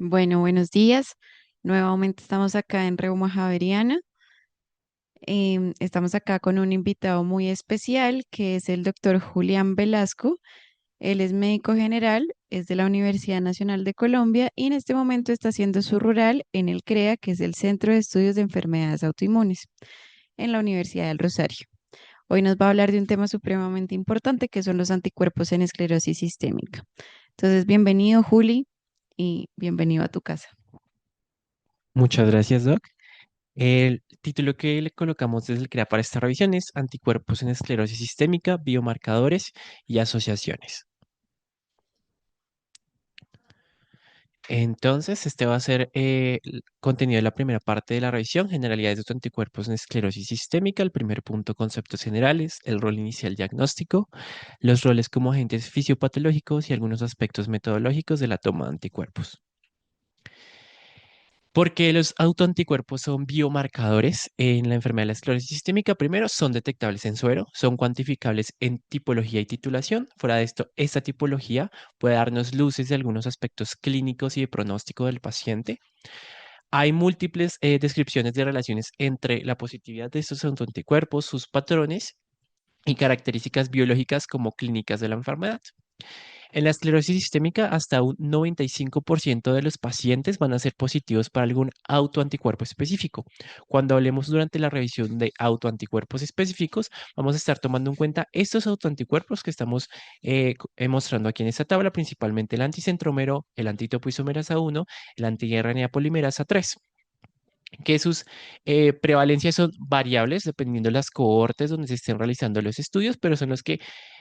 Bueno, buenos días. Nuevamente estamos acá en Reuma Javeriana. Estamos acá con un invitado muy especial que es el doctor Julián Velasco. Él es médico general, es de la Universidad Nacional de Colombia y en este momento está haciendo su rural en el CREA, que es el Centro de Estudios de Enfermedades Autoinmunes, en la Universidad del Rosario. Hoy nos va a hablar de un tema supremamente importante que son los anticuerpos en esclerosis sistémica. Entonces, bienvenido, Juli, y bienvenido a tu casa. Muchas gracias, Doc. El título que le colocamos desde el CREA para esta revisión es Anticuerpos en esclerosis sistémica, biomarcadores y asociaciones. Entonces, este va a ser el contenido de la primera parte de la revisión, generalidades de los anticuerpos en esclerosis sistémica, el primer punto, conceptos generales, el rol inicial diagnóstico, los roles como agentes fisiopatológicos y algunos aspectos metodológicos de la toma de anticuerpos. Porque los autoanticuerpos son biomarcadores en la enfermedad de la esclerosis sistémica. Primero, son detectables en suero, son cuantificables en tipología y titulación. Fuera de esto, esta tipología puede darnos luces de algunos aspectos clínicos y de pronóstico del paciente. Hay múltiples descripciones de relaciones entre la positividad de estos autoanticuerpos, sus patrones y características biológicas como clínicas de la enfermedad. En la esclerosis sistémica, hasta un 95% de los pacientes van a ser positivos para algún autoanticuerpo específico. Cuando hablemos durante la revisión de autoanticuerpos específicos, vamos a estar tomando en cuenta estos autoanticuerpos que estamos mostrando aquí en esta tabla, principalmente el anticentrómero, el antitopoisomerasa 1, el anti-RNA polimerasa 3, que sus prevalencias son variables dependiendo de las cohortes donde se estén realizando los estudios, pero son los que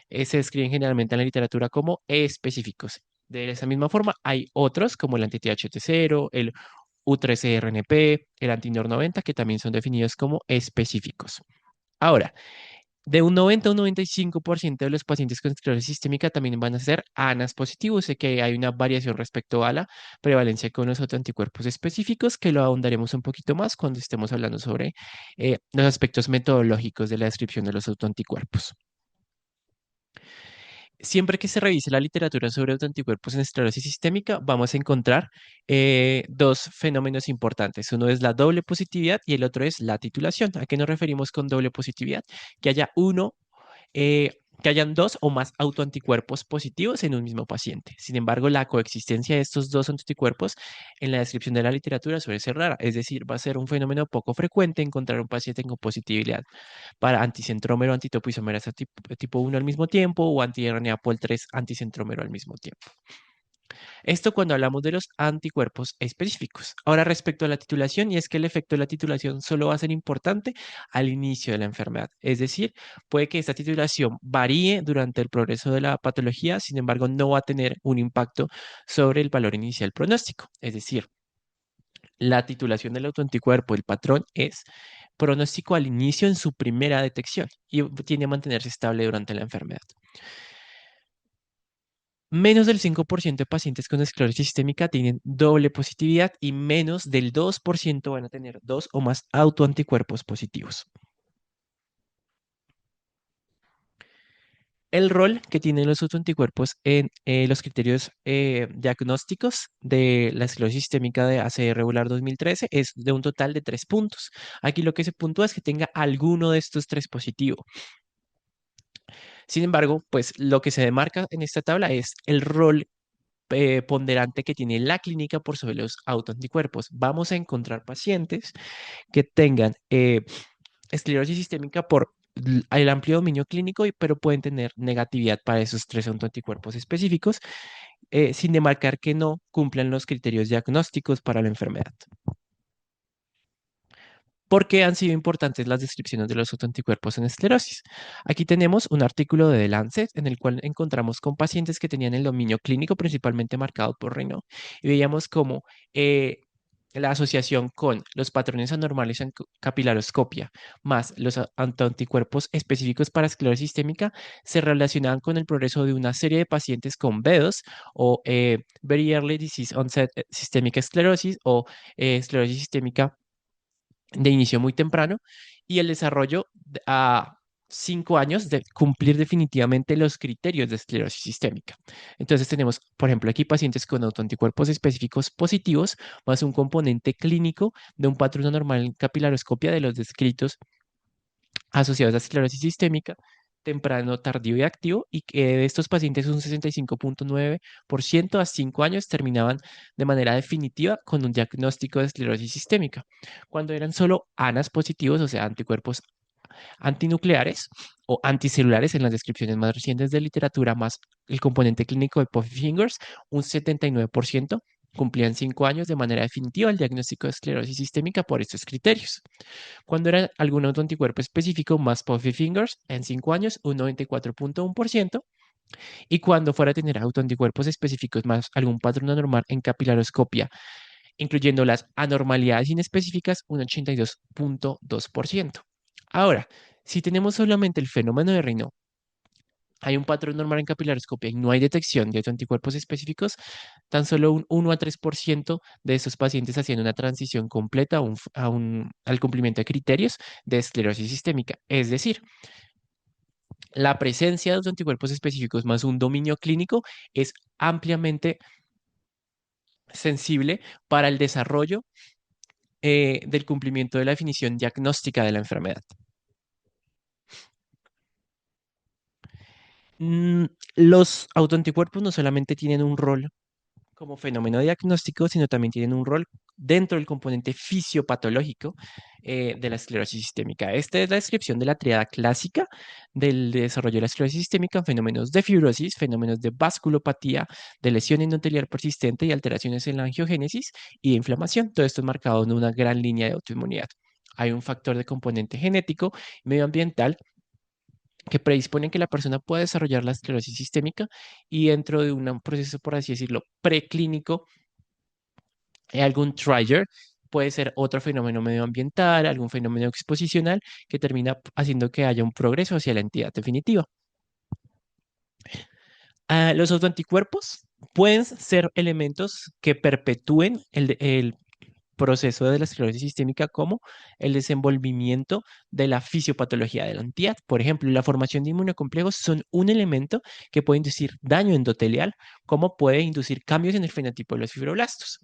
se describen generalmente en la literatura como específicos. De esa misma forma, hay otros como el anti-THT0, el U13RNP, el anti-NOR90, que también son definidos como específicos. Ahora, de un 90 a un 95% de los pacientes con esclerosis sistémica también van a ser ANAS positivos. Sé que hay una variación respecto a la prevalencia con los autoanticuerpos específicos, que lo ahondaremos un poquito más cuando estemos hablando sobre los aspectos metodológicos de la descripción de los autoanticuerpos. Siempre que se revise la literatura sobre autoanticuerpos en esclerosis sistémica, vamos a encontrar dos fenómenos importantes. Uno es la doble positividad y el otro es la titulación. ¿A qué nos referimos con doble positividad? Que haya que hayan dos o más autoanticuerpos positivos en un mismo paciente. Sin embargo, la coexistencia de estos dos anticuerpos en la descripción de la literatura suele ser rara, es decir, va a ser un fenómeno poco frecuente encontrar un paciente con positividad para anticentrómero, antitopoisomerasa tipo 1 al mismo tiempo o anti-RNA pol 3 anticentrómero al mismo tiempo. Esto cuando hablamos de los anticuerpos específicos. Ahora respecto a la titulación, y es que el efecto de la titulación solo va a ser importante al inicio de la enfermedad. Es decir, puede que esta titulación varíe durante el progreso de la patología, sin embargo, no va a tener un impacto sobre el valor inicial pronóstico. Es decir, la titulación del autoanticuerpo, el patrón es pronóstico al inicio en su primera detección y tiende a mantenerse estable durante la enfermedad. Menos del 5% de pacientes con esclerosis sistémica tienen doble positividad y menos del 2% van a tener dos o más autoanticuerpos positivos. El rol que tienen los autoanticuerpos en los criterios diagnósticos de la esclerosis sistémica de ACE regular 2013 es de un total de 3 puntos. Aquí lo que se puntúa es que tenga alguno de estos tres positivo. Sin embargo, pues lo que se demarca en esta tabla es el rol ponderante que tiene la clínica por sobre los autoanticuerpos. Vamos a encontrar pacientes que tengan esclerosis sistémica por el amplio dominio clínico, pero pueden tener negatividad para esos tres autoanticuerpos específicos, sin demarcar que no cumplan los criterios diagnósticos para la enfermedad. ¿Por qué han sido importantes las descripciones de los autoanticuerpos en esclerosis? Aquí tenemos un artículo de The Lancet en el cual encontramos con pacientes que tenían el dominio clínico principalmente marcado por Raynaud y veíamos cómo la asociación con los patrones anormales en capilaroscopia más los autoanticuerpos específicos para esclerosis sistémica se relacionaban con el progreso de una serie de pacientes con VEDOS o Very Early Disease Onset Systemic Sclerosis o esclerosis sistémica de inicio muy temprano y el desarrollo a 5 años de cumplir definitivamente los criterios de esclerosis sistémica. Entonces tenemos, por ejemplo, aquí pacientes con autoanticuerpos específicos positivos, más un componente clínico de un patrón anormal en capilaroscopia de los descritos asociados a esclerosis sistémica, temprano, tardío y activo, y que de estos pacientes un 65,9% a 5 años terminaban de manera definitiva con un diagnóstico de esclerosis sistémica. Cuando eran solo ANAs positivos, o sea, anticuerpos antinucleares o anticelulares en las descripciones más recientes de literatura, más el componente clínico de Puffy Fingers, un 79% cumplían 5 años de manera definitiva el diagnóstico de esclerosis sistémica por estos criterios. Cuando era algún autoanticuerpo específico más Puffy Fingers, en 5 años un 94,1%, y cuando fuera a tener autoanticuerpos específicos más algún patrón anormal en capilaroscopia, incluyendo las anormalidades inespecíficas, un 82,2%. Ahora, si tenemos solamente el fenómeno de Raynaud, hay un patrón normal en capilaroscopia y no hay detección de autoanticuerpos específicos, tan solo un 1 a 3% de estos pacientes hacían una transición completa al cumplimiento de criterios de esclerosis sistémica. Es decir, la presencia de los anticuerpos específicos más un dominio clínico es ampliamente sensible para el desarrollo del cumplimiento de la definición diagnóstica de la enfermedad. Mm, los autoanticuerpos no solamente tienen un rol como fenómeno diagnóstico, sino también tienen un rol dentro del componente fisiopatológico de la esclerosis sistémica. Esta es la descripción de la triada clásica del desarrollo de la esclerosis sistémica en fenómenos de fibrosis, fenómenos de vasculopatía, de lesión endotelial persistente y alteraciones en la angiogénesis y de inflamación. Todo esto es marcado en una gran línea de autoinmunidad. Hay un factor de componente genético y medioambiental que predisponen que la persona pueda desarrollar la esclerosis sistémica y dentro de un proceso, por así decirlo, preclínico, algún trigger, puede ser otro fenómeno medioambiental, algún fenómeno exposicional que termina haciendo que haya un progreso hacia la entidad definitiva. Los autoanticuerpos pueden ser elementos que perpetúen el proceso de la esclerosis sistémica como el desenvolvimiento de la fisiopatología de la entidad. Por ejemplo, la formación de inmunocomplejos son un elemento que puede inducir daño endotelial, como puede inducir cambios en el fenotipo de los fibroblastos.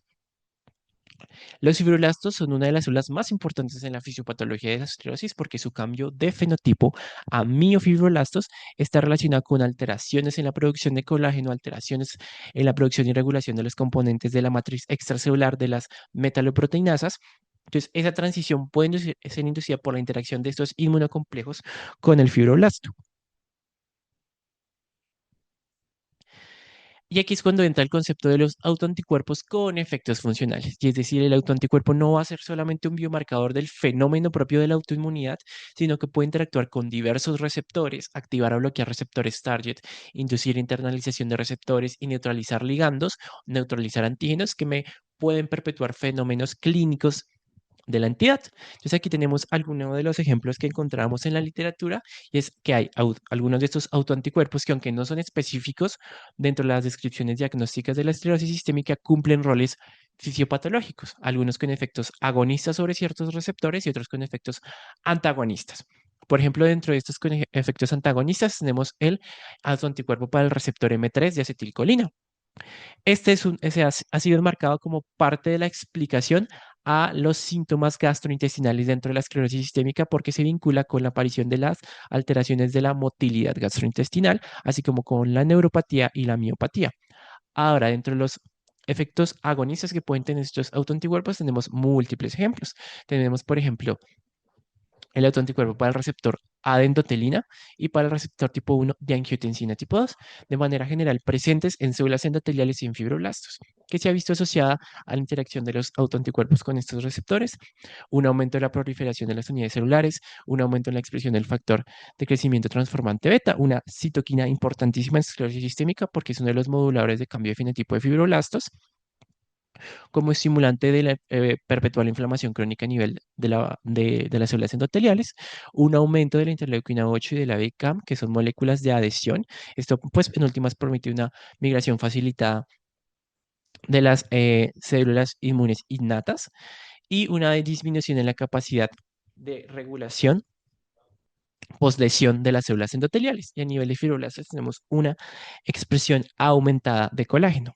Los fibroblastos son una de las células más importantes en la fisiopatología de la esclerosis porque su cambio de fenotipo a miofibroblastos está relacionado con alteraciones en la producción de colágeno, alteraciones en la producción y regulación de los componentes de la matriz extracelular de las metaloproteinasas. Entonces, esa transición puede ser inducida por la interacción de estos inmunocomplejos con el fibroblasto. Y aquí es cuando entra el concepto de los autoanticuerpos con efectos funcionales. Y es decir, el autoanticuerpo no va a ser solamente un biomarcador del fenómeno propio de la autoinmunidad, sino que puede interactuar con diversos receptores, activar o bloquear receptores target, inducir internalización de receptores y neutralizar ligandos, neutralizar antígenos que me pueden perpetuar fenómenos clínicos de la entidad. Entonces aquí tenemos algunos de los ejemplos que encontramos en la literatura y es que hay algunos de estos autoanticuerpos que aunque no son específicos dentro de las descripciones diagnósticas de la esclerosis sistémica cumplen roles fisiopatológicos, algunos con efectos agonistas sobre ciertos receptores y otros con efectos antagonistas. Por ejemplo, dentro de estos con efectos antagonistas tenemos el autoanticuerpo para el receptor M3 de acetilcolina. Ha sido enmarcado como parte de la explicación a los síntomas gastrointestinales dentro de la esclerosis sistémica porque se vincula con la aparición de las alteraciones de la motilidad gastrointestinal, así como con la neuropatía y la miopatía. Ahora, dentro de los efectos agonistas que pueden tener estos autoanticuerpos, tenemos múltiples ejemplos. Tenemos, por ejemplo, el autoanticuerpo para el receptor A de endotelina y para el receptor tipo 1 de angiotensina tipo 2, de manera general presentes en células endoteliales y en fibroblastos, que se ha visto asociada a la interacción de los autoanticuerpos con estos receptores, un aumento de la proliferación de las unidades celulares, un aumento en la expresión del factor de crecimiento transformante beta, una citoquina importantísima en esclerosis sistémica porque es uno de los moduladores de cambio de fenotipo de fibroblastos, como estimulante de la perpetual inflamación crónica a nivel de las células endoteliales, un aumento de la interleuquina 8 y de la BCAM, que son moléculas de adhesión. Esto, pues, en últimas permite una migración facilitada de las células inmunes innatas y una disminución en la capacidad de regulación poslesión de las células endoteliales. Y a nivel de fibroblastos tenemos una expresión aumentada de colágeno.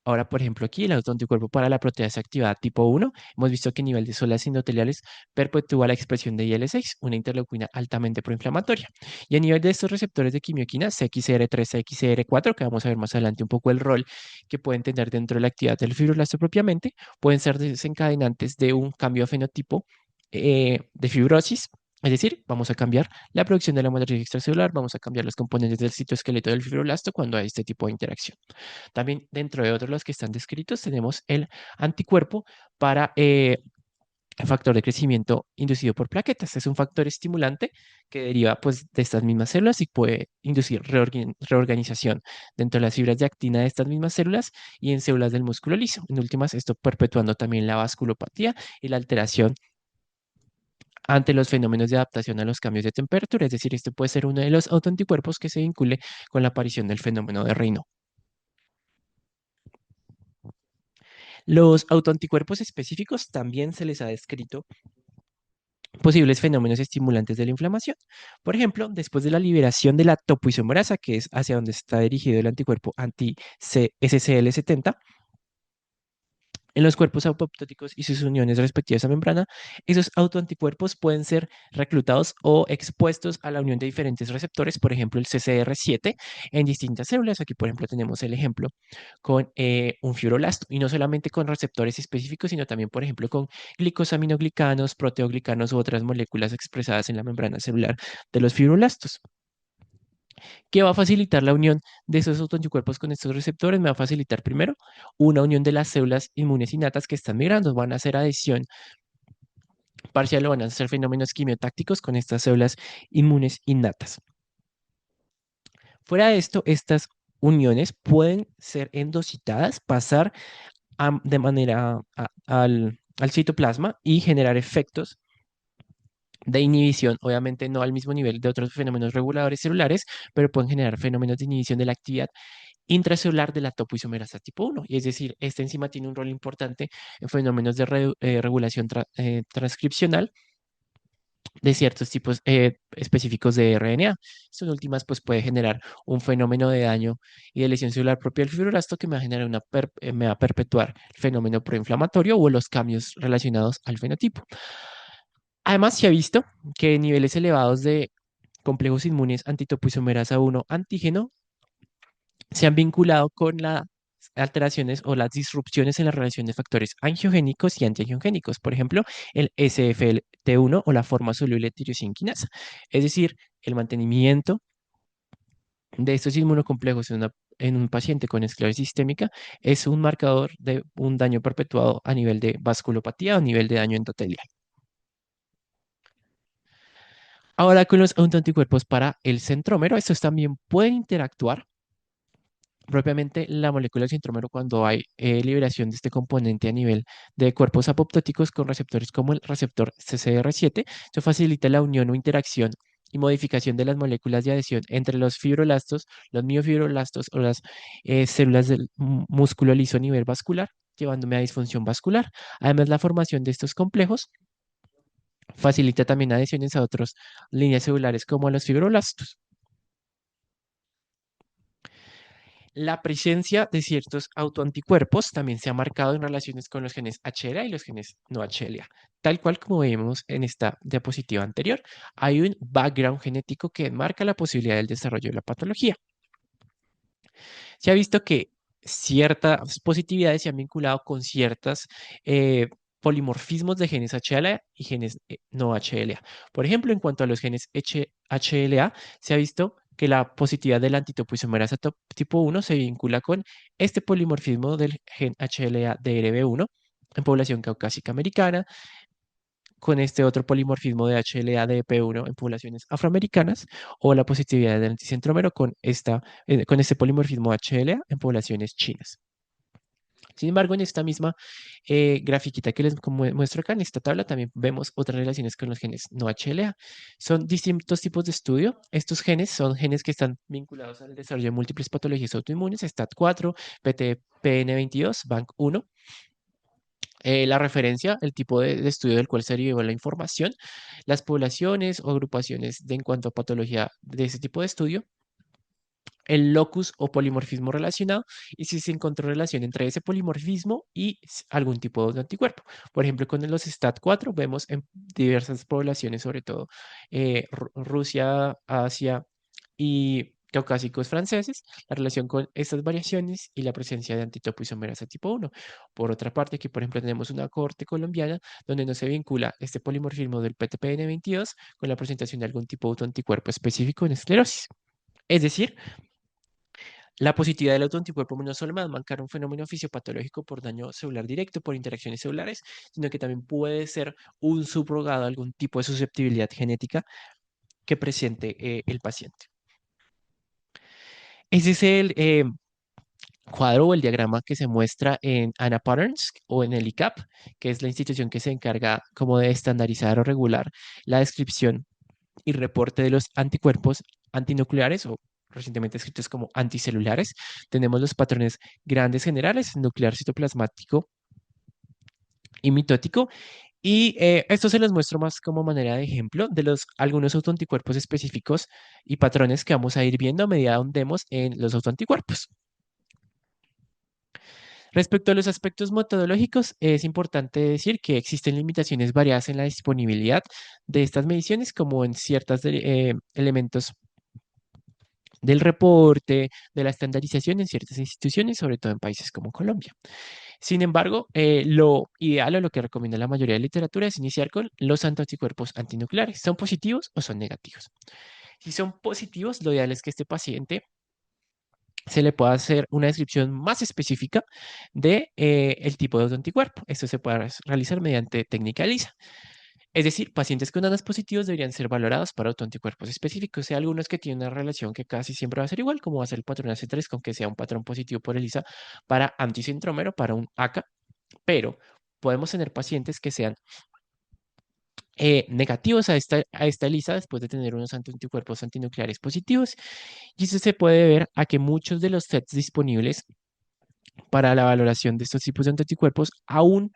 Ahora, por ejemplo, aquí el autoanticuerpo para la proteasa activada tipo 1, hemos visto que a nivel de células endoteliales perpetúa la expresión de IL-6, una interleucina altamente proinflamatoria. Y a nivel de estos receptores de quimioquina, CXCR3, CXCR4, que vamos a ver más adelante un poco el rol que pueden tener dentro de la actividad del fibroblasto propiamente, pueden ser desencadenantes de un cambio de fenotipo de fibrosis. Es decir, vamos a cambiar la producción de la matriz extracelular, vamos a cambiar los componentes del citoesqueleto del fibroblasto cuando hay este tipo de interacción. También dentro de otros los que están descritos tenemos el anticuerpo para el factor de crecimiento inducido por plaquetas. Es un factor estimulante que deriva pues, de estas mismas células y puede inducir reorganización dentro de las fibras de actina de estas mismas células y en células del músculo liso. En últimas, esto perpetuando también la vasculopatía y la alteración ante los fenómenos de adaptación a los cambios de temperatura. Es decir, este puede ser uno de los autoanticuerpos que se vincule con la aparición del fenómeno de Raynaud. Los autoanticuerpos específicos también se les ha descrito posibles fenómenos estimulantes de la inflamación. Por ejemplo, después de la liberación de la topoisomerasa, que es hacia donde está dirigido el anticuerpo anti-SCL70, en los cuerpos apoptóticos y sus uniones respectivas a membrana, esos autoanticuerpos pueden ser reclutados o expuestos a la unión de diferentes receptores, por ejemplo, el CCR7 en distintas células. Aquí, por ejemplo, tenemos el ejemplo con un fibroblasto, y no solamente con receptores específicos, sino también, por ejemplo, con glicosaminoglicanos, proteoglicanos u otras moléculas expresadas en la membrana celular de los fibroblastos. ¿Qué va a facilitar la unión de esos autoanticuerpos con estos receptores? Me va a facilitar primero una unión de las células inmunes innatas que están migrando. Van a hacer adhesión parcial o van a hacer fenómenos quimiotácticos con estas células inmunes innatas. Fuera de esto, estas uniones pueden ser endocitadas, pasar de manera al citoplasma y generar efectos de inhibición, obviamente no al mismo nivel de otros fenómenos reguladores celulares, pero pueden generar fenómenos de inhibición de la actividad intracelular de la topoisomerasa tipo 1. Y es decir, esta enzima tiene un rol importante en fenómenos de regulación transcripcional de ciertos tipos específicos de RNA. Esto en últimas pues puede generar un fenómeno de daño y de lesión celular propio del fibroblasto que me va a generar me va a perpetuar el fenómeno proinflamatorio o los cambios relacionados al fenotipo. Además, se ha visto que niveles elevados de complejos inmunes antitopoisomerasa 1 antígeno se han vinculado con las alteraciones o las disrupciones en la relación de factores angiogénicos y antiangiogénicos, por ejemplo, el SFLT1 o la forma soluble tirosina. Es decir, el mantenimiento de estos inmunocomplejos en un paciente con esclerosis sistémica es un marcador de un daño perpetuado a nivel de vasculopatía o a nivel de daño endotelial. Ahora con los autoanticuerpos para el centrómero, estos también pueden interactuar propiamente la molécula del centrómero cuando hay liberación de este componente a nivel de cuerpos apoptóticos con receptores como el receptor CCR7. Esto facilita la unión o interacción y modificación de las moléculas de adhesión entre los fibroblastos, los miofibroblastos o las células del músculo liso a nivel vascular, llevándome a disfunción vascular. Además, la formación de estos complejos facilita también adhesiones a otras líneas celulares como a los fibroblastos. La presencia de ciertos autoanticuerpos también se ha marcado en relaciones con los genes HLA y los genes no HLA. Tal cual como vemos en esta diapositiva anterior, hay un background genético que marca la posibilidad del desarrollo de la patología. Se ha visto que ciertas positividades se han vinculado con ciertas polimorfismos de genes HLA y genes no HLA. Por ejemplo, en cuanto a los genes HLA, se ha visto que la positividad del antitopoisomerasa tipo 1 se vincula con este polimorfismo del gen HLA DRB1 en población caucásica americana, con este otro polimorfismo de HLA-DP1 en poblaciones afroamericanas, o la positividad del anticentrómero con este polimorfismo HLA en poblaciones chinas. Sin embargo, en esta misma grafiquita que les muestro acá, en esta tabla, también vemos otras relaciones con los genes no HLA. Son distintos tipos de estudio. Estos genes son genes que están vinculados al desarrollo de múltiples patologías autoinmunes, STAT4, PTPN22, BANC1. la referencia, el tipo de estudio del cual se derivó la información, las poblaciones o agrupaciones en cuanto a patología de ese tipo de estudio, el locus o polimorfismo relacionado y si se encontró relación entre ese polimorfismo y algún tipo de anticuerpo. Por ejemplo, con los STAT4 vemos en diversas poblaciones, sobre todo Rusia, Asia y caucásicos franceses, la relación con estas variaciones y la presencia de antitopoisomerasa tipo 1. Por otra parte, aquí por ejemplo tenemos una cohorte colombiana donde no se vincula este polimorfismo del PTPN22 con la presentación de algún tipo de autoanticuerpo específico en esclerosis. Es decir, la positividad del autoanticuerpo no solo va a marcar un fenómeno fisiopatológico por daño celular directo, por interacciones celulares, sino que también puede ser un subrogado a algún tipo de susceptibilidad genética que presente el paciente. Ese es el cuadro o el diagrama que se muestra en ANA Patterns o en el ICAP, que es la institución que se encarga como de estandarizar o regular la descripción y reporte de los anticuerpos antinucleares o recientemente escritos como anticelulares. Tenemos los patrones grandes generales, nuclear citoplasmático y mitótico. Y esto se los muestro más como manera de ejemplo de los algunos autoanticuerpos específicos y patrones que vamos a ir viendo a medida que andemos en los autoanticuerpos. Respecto a los aspectos metodológicos, es importante decir que existen limitaciones variadas en la disponibilidad de estas mediciones, como en ciertos elementos del reporte, de la estandarización en ciertas instituciones, sobre todo en países como Colombia. Sin embargo, lo ideal o lo que recomienda la mayoría de literatura es iniciar con los anticuerpos antinucleares. ¿Son positivos o son negativos? Si son positivos, lo ideal es que este paciente se le pueda hacer una descripción más específica de el tipo de autoanticuerpo. Esto se puede realizar mediante técnica ELISA. Es decir, pacientes con ANAs positivos deberían ser valorados para autoanticuerpos específicos. Hay algunos que tienen una relación que casi siempre va a ser igual, como va a ser el patrón AC3, con que sea un patrón positivo por ELISA para anticentrómero, para un ACA, pero podemos tener pacientes que sean negativos a esta ELISA después de tener unos anticuerpos antinucleares positivos. Y eso se puede ver a que muchos de los sets disponibles para la valoración de estos tipos de anticuerpos aún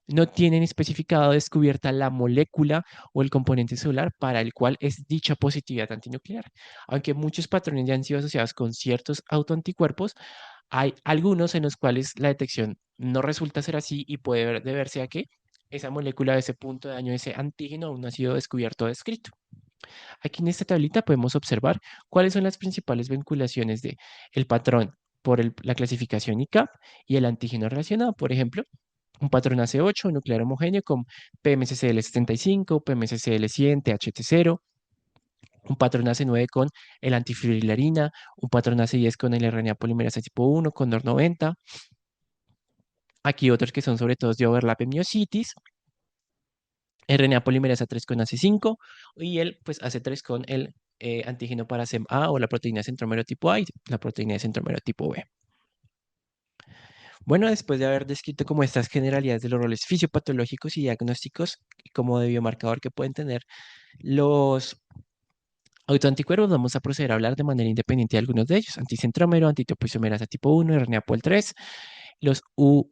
no tienen especificado o descubierta la molécula o el componente celular para el cual es dicha positividad antinuclear. Aunque muchos patrones ya han sido asociados con ciertos autoanticuerpos, hay algunos en los cuales la detección no resulta ser así y puede deberse a que esa molécula, ese punto de daño, ese antígeno aún no ha sido descubierto o descrito. Aquí en esta tablita podemos observar cuáles son las principales vinculaciones de el patrón por la clasificación ICAP y el antígeno relacionado. Por ejemplo, un patrón AC8, nuclear homogéneo con PMSCL75, PMSCL100, THT0, un patrón AC9 con el antifibrillarina, un patrón AC10 con el RNA polimerasa tipo 1 con NOR90. Aquí otros que son sobre todo de overlap en miocitis, RNA polimerasa 3 con AC5 y el pues AC3 con el antígeno para SEM-A o la proteína de centrómero tipo A y la proteína de centrómero tipo B. Bueno, después de haber descrito como estas generalidades de los roles fisiopatológicos y diagnósticos como de biomarcador que pueden tener los autoanticuerpos, vamos a proceder a hablar de manera independiente de algunos de ellos. Anticentrómero, antitopoisomerasa tipo 1, RNA POL3, los U1,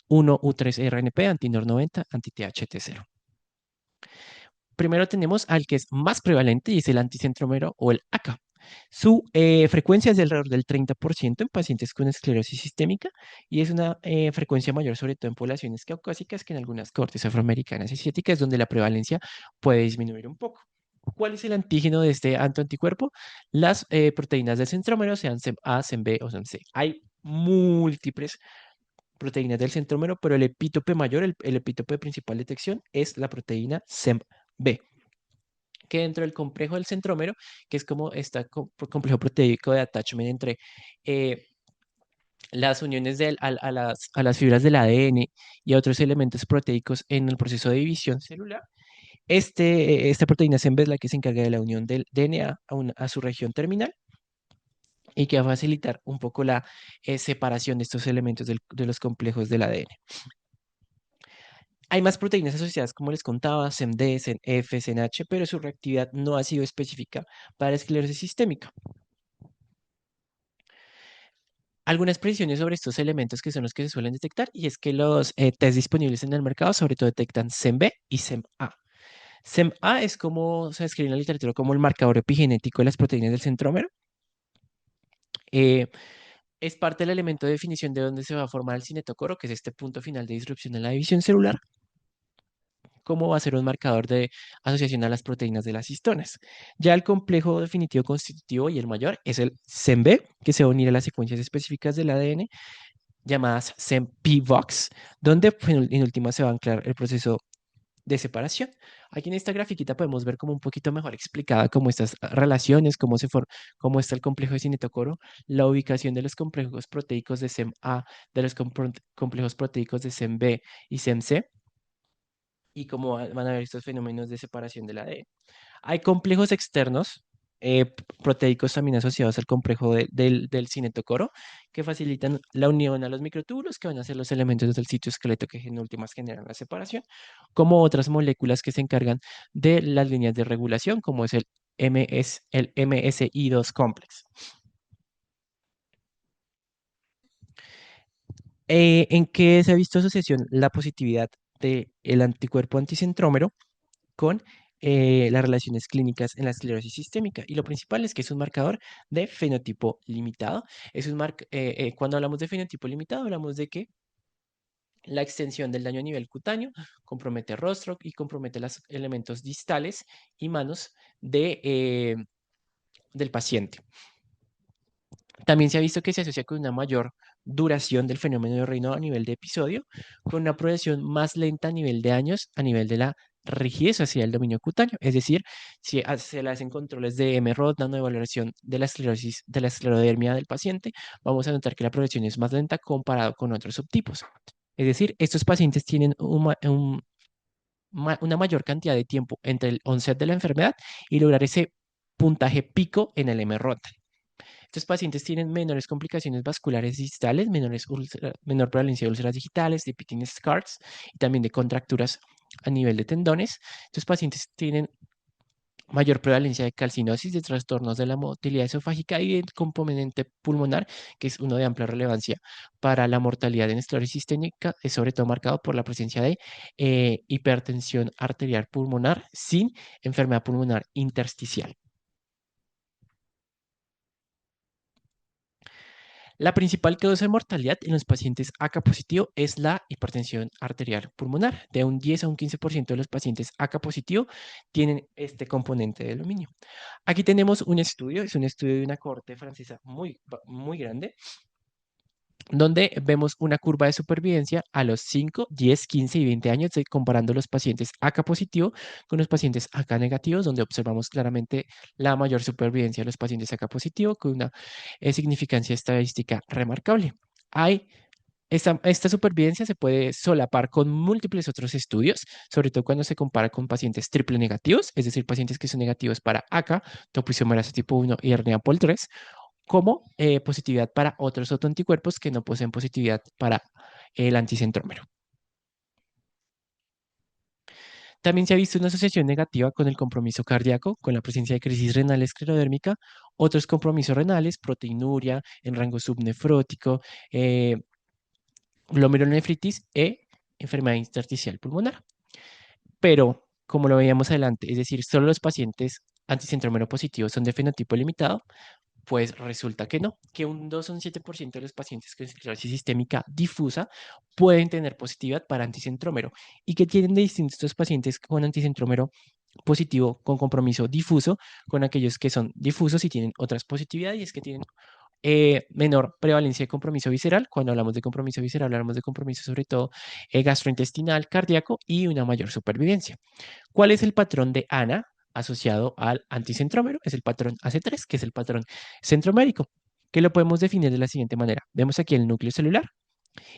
U3 RNP, antinor90, anti-THT0. Primero tenemos al que es más prevalente y es el anticentrómero o el ACA. Su frecuencia es de alrededor del 30% en pacientes con esclerosis sistémica y es una frecuencia mayor sobre todo en poblaciones caucásicas que en algunas cortes afroamericanas y asiáticas donde la prevalencia puede disminuir un poco. ¿Cuál es el antígeno de este anticuerpo? Las proteínas del centrómero, sean SEM-A, SEM-B o SEM-C. Hay múltiples proteínas del centrómero, pero el epítope mayor, el epítope principal de detección es la proteína SEM-B que dentro del complejo del centrómero, que es como este complejo proteico de attachment entre eh, las uniones a las fibras del ADN y a otros elementos proteicos en el proceso de división celular. Esta proteína SEMB es la que se encarga de la unión del DNA a su región terminal y que va a facilitar un poco la separación de estos elementos de los complejos del ADN. Hay más proteínas asociadas, como les contaba, SEMD, SENF, SENH, pero su reactividad no ha sido específica para esclerosis sistémica. Algunas precisiones sobre estos elementos que son los que se suelen detectar, y es que los test disponibles en el mercado sobre todo detectan SEM-B y SEM-A. SEM-A es como se describe en la literatura como el marcador epigenético de las proteínas del centrómero. Eh, es parte del elemento de definición de dónde se va a formar el cinetocoro, que es este punto final de disrupción en la división celular, como va a ser un marcador de asociación a las proteínas de las histonas. Ya el complejo definitivo constitutivo y el mayor es el SEM-B, que se va a unir a las secuencias específicas del ADN llamadas SEM-PVOX, donde pues, en última se va a anclar el proceso de separación. Aquí en esta grafiquita podemos ver como un poquito mejor explicada cómo estas relaciones, cómo está el complejo de cinetocoro, la ubicación de los complejos proteicos de SEM-A, de los complejos proteicos de SEM-B y SEM-C, y cómo van a ver estos fenómenos de separación del ADN. Hay complejos externos proteicos también asociados al complejo del cinetocoro que facilitan la unión a los microtúbulos que van a ser los elementos del sitio esqueleto que en últimas generan la separación, como otras moléculas que se encargan de las líneas de regulación, como es el MSI2 complex. ¿En qué se ha visto asociación la positividad del anticuerpo anticentrómero con las relaciones clínicas en la esclerosis sistémica? Y lo principal es que es un marcador de fenotipo limitado. Cuando hablamos de fenotipo limitado, hablamos de que la extensión del daño a nivel cutáneo compromete rostro y compromete los elementos distales y manos del paciente. También se ha visto que se asocia con una mayor duración del fenómeno de reino a nivel de episodio, con una progresión más lenta a nivel de años, a nivel de la rigidez hacia el dominio cutáneo. Es decir, si se le hacen controles de MROD, evaluación de la esclerosis, de la esclerodermia del paciente, vamos a notar que la progresión es más lenta comparado con otros subtipos. Es decir, estos pacientes tienen una mayor cantidad de tiempo entre el onset de la enfermedad y lograr ese puntaje pico en el MROD. Estos pacientes tienen menores complicaciones vasculares distales, menor prevalencia de úlceras digitales, de pitting scars y también de contracturas a nivel de tendones. Estos pacientes tienen mayor prevalencia de calcinosis, de trastornos de la motilidad esofágica y del componente pulmonar, que es uno de amplia relevancia para la mortalidad en esclerosis sistémica, es sobre todo marcado por la presencia de hipertensión arterial pulmonar sin enfermedad pulmonar intersticial. La principal causa de mortalidad en los pacientes AK positivo es la hipertensión arterial pulmonar. De un 10 a un 15% de los pacientes AK positivo tienen este componente de aluminio. Aquí tenemos un estudio, es un estudio de una corte francesa muy grande, donde vemos una curva de supervivencia a los 5, 10, 15 y 20 años, comparando los pacientes AK positivo con los pacientes AK negativos, donde observamos claramente la mayor supervivencia de los pacientes AK positivo con una significancia estadística remarcable. Esta supervivencia se puede solapar con múltiples otros estudios, sobre todo cuando se compara con pacientes triple negativos, es decir, pacientes que son negativos para AK, topoisomerasa tipo 1 y hernia Pol 3, como positividad para otros autoanticuerpos que no poseen positividad para el anticentrómero. También se ha visto una asociación negativa con el compromiso cardíaco, con la presencia de crisis renal esclerodérmica, otros compromisos renales, proteinuria en rango subnefrótico, glomerulonefritis e enfermedad intersticial pulmonar. Pero, como lo veíamos adelante, es decir, solo los pacientes anticentrómero positivos son de fenotipo limitado, pues resulta que no, que un 2 o un 7% de los pacientes con esclerosis sistémica difusa pueden tener positividad para anticentrómero. ¿Y que tienen de distintos estos pacientes con anticentrómero positivo con compromiso difuso con aquellos que son difusos y tienen otras positividades? Y es que tienen menor prevalencia de compromiso visceral. Cuando hablamos de compromiso visceral, hablamos de compromiso sobre todo gastrointestinal, cardíaco y una mayor supervivencia. ¿Cuál es el patrón de ANA asociado al anticentrómero? Es el patrón AC3, que es el patrón centromérico, que lo podemos definir de la siguiente manera. Vemos aquí el núcleo celular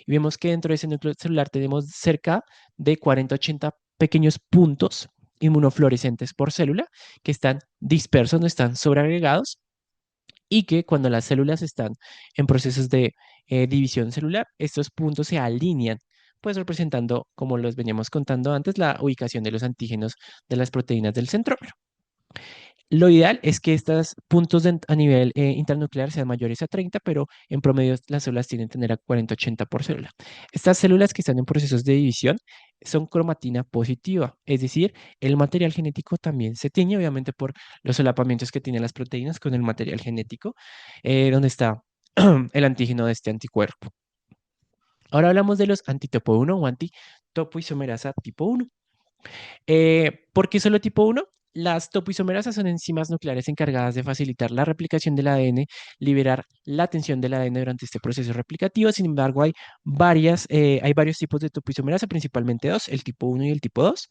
y vemos que dentro de ese núcleo celular tenemos cerca de 40-80 pequeños puntos inmunofluorescentes por célula que están dispersos, no están sobreagregados y que cuando las células están en procesos de división celular, estos puntos se alinean, pues representando, como los veníamos contando antes, la ubicación de los antígenos de las proteínas del centrómero. Lo ideal es que estos puntos a nivel intranuclear sean mayores a 30, pero en promedio las células tienden a tener a 40-80 por célula. Estas células que están en procesos de división son cromatina positiva, es decir, el material genético también se tiñe, obviamente por los solapamientos que tienen las proteínas con el material genético, donde está el antígeno de este anticuerpo. Ahora hablamos de los antitopo 1 o antitopoisomerasa tipo 1. ¿Por qué solo tipo 1? Las topoisomerasas son enzimas nucleares encargadas de facilitar la replicación del ADN, liberar la tensión del ADN durante este proceso replicativo. Sin embargo, hay varios tipos de topoisomerasa, principalmente dos, el tipo 1 y el tipo 2.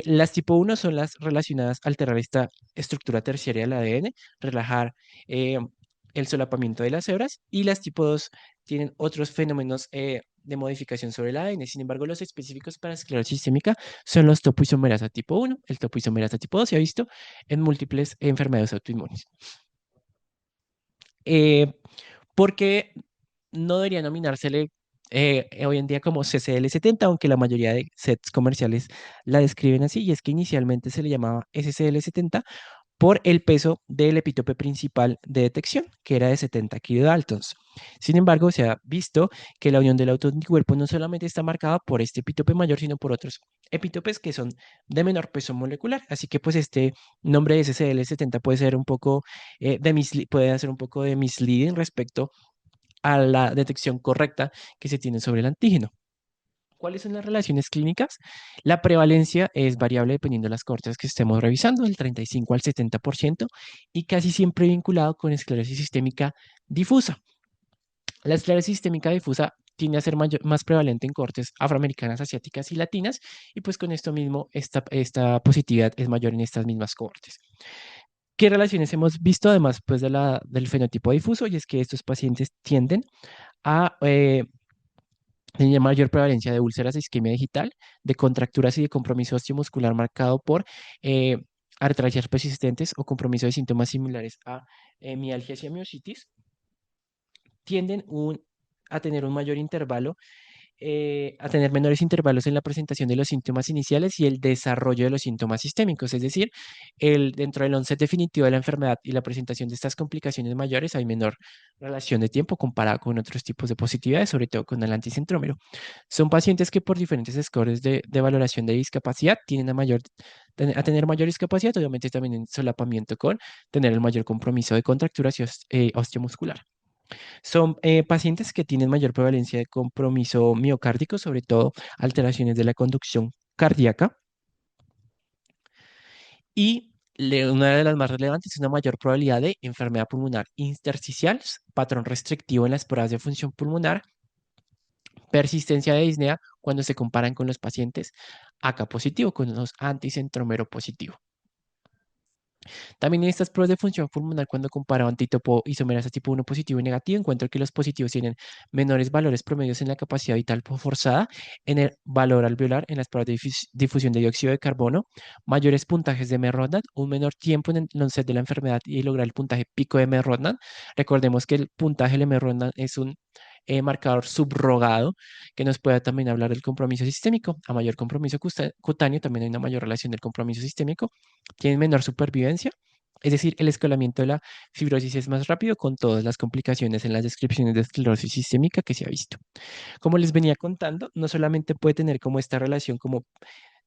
Las tipo 1 son las relacionadas a alterar esta estructura terciaria del ADN, relajar eh, el solapamiento de las hebras, y las tipo 2 tienen otros fenómenos de modificación sobre el ADN. Sin embargo, los específicos para esclerosis sistémica son los topoisomerasa tipo 1. El topoisomerasa tipo 2 se ha visto en múltiples enfermedades autoinmunes. Eh, ¿Por qué no debería nominársele hoy en día como CCL70, aunque la mayoría de sets comerciales la describen así? Y es que inicialmente se le llamaba SCL70 por el peso del epítope principal de detección, que era de 70 kilodaltons. Sin embargo, se ha visto que la unión del autoanticuerpo no solamente está marcada por este epítope mayor, sino por otros epítopes que son de menor peso molecular. Así que pues este nombre de SCL70 puede ser un poco puede hacer un poco de misleading respecto a la detección correcta que se tiene sobre el antígeno. ¿Cuáles son las relaciones clínicas? La prevalencia es variable dependiendo de las cohortes que estemos revisando, del 35 al 70%, y casi siempre vinculado con esclerosis sistémica difusa. La esclerosis sistémica difusa tiende a ser más prevalente en cohortes afroamericanas, asiáticas y latinas, y pues con esto mismo esta positividad es mayor en estas mismas cohortes. ¿Qué relaciones hemos visto además pues, del fenotipo difuso? Y es que estos pacientes tienden a tener mayor prevalencia de úlceras de isquemia digital, de contracturas y de compromiso osteomuscular marcado por eh, artralgias persistentes o compromiso de síntomas similares a mialgias y miositis. Tienden a tener un mayor intervalo, a tener menores intervalos en la presentación de los síntomas iniciales y el desarrollo de los síntomas sistémicos, es decir, dentro del onset definitivo de la enfermedad y la presentación de estas complicaciones mayores hay menor relación de tiempo comparada con otros tipos de positividades, sobre todo con el anticentrómero. Son pacientes que por diferentes scores de valoración de discapacidad tienen a tener mayor discapacidad, obviamente también en solapamiento con tener el mayor compromiso de contracturas y osteomuscular. Son pacientes que tienen mayor prevalencia de compromiso miocárdico, sobre todo alteraciones de la conducción cardíaca. Y una de las más relevantes es una mayor probabilidad de enfermedad pulmonar intersticial, patrón restrictivo en las pruebas de función pulmonar, persistencia de disnea cuando se comparan con los pacientes AK positivo, con los anticentrómero positivo. También en estas pruebas de función pulmonar, cuando comparo antitopo isomerasa tipo 1 positivo y negativo, encuentro que los positivos tienen menores valores promedios en la capacidad vital forzada, en el valor alveolar, en las pruebas de difusión de dióxido de carbono, mayores puntajes de M-Rodnan, un menor tiempo en el onset de la enfermedad y lograr el puntaje pico de M-Rodnan. Recordemos que el puntaje del M-Rodnan es un marcador subrogado que nos pueda también hablar del compromiso sistémico. A mayor compromiso cutáneo, también hay una mayor relación del compromiso sistémico. Tienen menor supervivencia, es decir, el escalamiento de la fibrosis es más rápido con todas las complicaciones en las descripciones de esclerosis sistémica que se ha visto. Como les venía contando, no solamente puede tener como esta relación como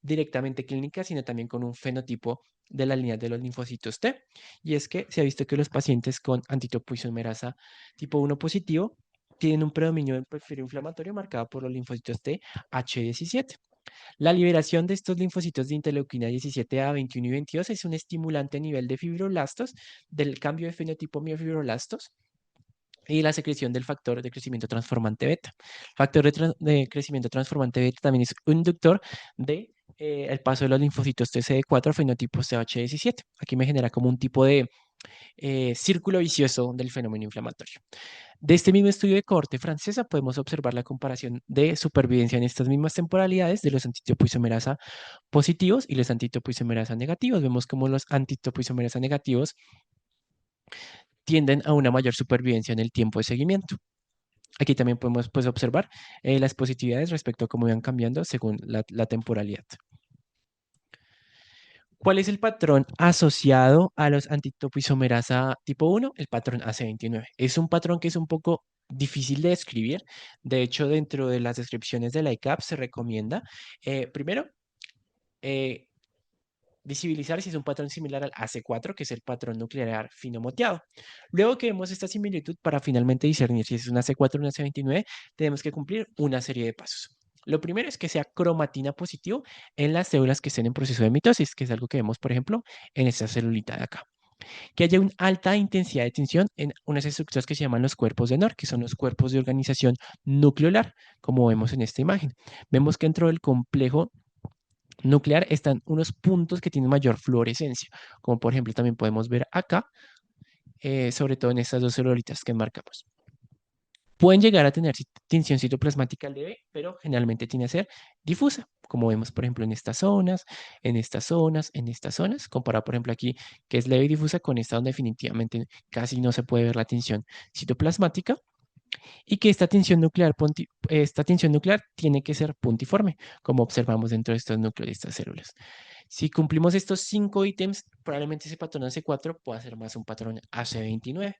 directamente clínica, sino también con un fenotipo de la línea de los linfocitos T. Y es que se ha visto que los pacientes con antitopoisomerasa tipo 1 positivo tienen un predominio del perfil inflamatorio marcado por los linfocitos T H17. La liberación de estos linfocitos de interleuquina 17A, 21 y 22 es un estimulante a nivel de fibroblastos, del cambio de fenotipo miofibrolastos y la secreción del factor de crecimiento transformante beta. El factor de crecimiento transformante beta también es un inductor de el paso de los linfocitos TCD4 a fenotipos TH17. Aquí me genera como un tipo de círculo vicioso del fenómeno inflamatorio. De este mismo estudio de cohorte francesa podemos observar la comparación de supervivencia en estas mismas temporalidades de los antitopoisomerasa positivos y los antitopoisomerasa negativos. Vemos como los antitopoisomerasa negativos tienden a una mayor supervivencia en el tiempo de seguimiento. Aquí también podemos pues, observar las positividades respecto a cómo iban cambiando según la temporalidad. ¿Cuál es el patrón asociado a los antitopoisomerasa tipo 1? El patrón AC29. Es un patrón que es un poco difícil de describir. De hecho, dentro de las descripciones de la ICAP se recomienda, primero, eh, visibilizar si es un patrón similar al AC4, que es el patrón nuclear fino moteado. Luego que vemos esta similitud, para finalmente discernir si es un AC4 o un AC29, tenemos que cumplir una serie de pasos. Lo primero es que sea cromatina positivo en las células que estén en proceso de mitosis, que es algo que vemos, por ejemplo, en esta celulita de acá. Que haya una alta intensidad de tensión en unas estructuras que se llaman los cuerpos de NOR, que son los cuerpos de organización nucleolar, como vemos en esta imagen. Vemos que dentro del complejo nuclear están unos puntos que tienen mayor fluorescencia, como por ejemplo también podemos ver acá, sobre todo en estas dos celulitas que marcamos. Pueden llegar a tener tinción citoplasmática leve, pero generalmente tiene a ser difusa, como vemos por ejemplo en estas zonas, en estas zonas, en estas zonas, comparado por ejemplo aquí que es leve y difusa con esta donde definitivamente casi no se puede ver la tinción citoplasmática y que esta tensión nuclear tiene que ser puntiforme, como observamos dentro de estos núcleos de estas células. Si cumplimos estos 5 ítems, probablemente ese patrón AC4 pueda ser más un patrón AC29.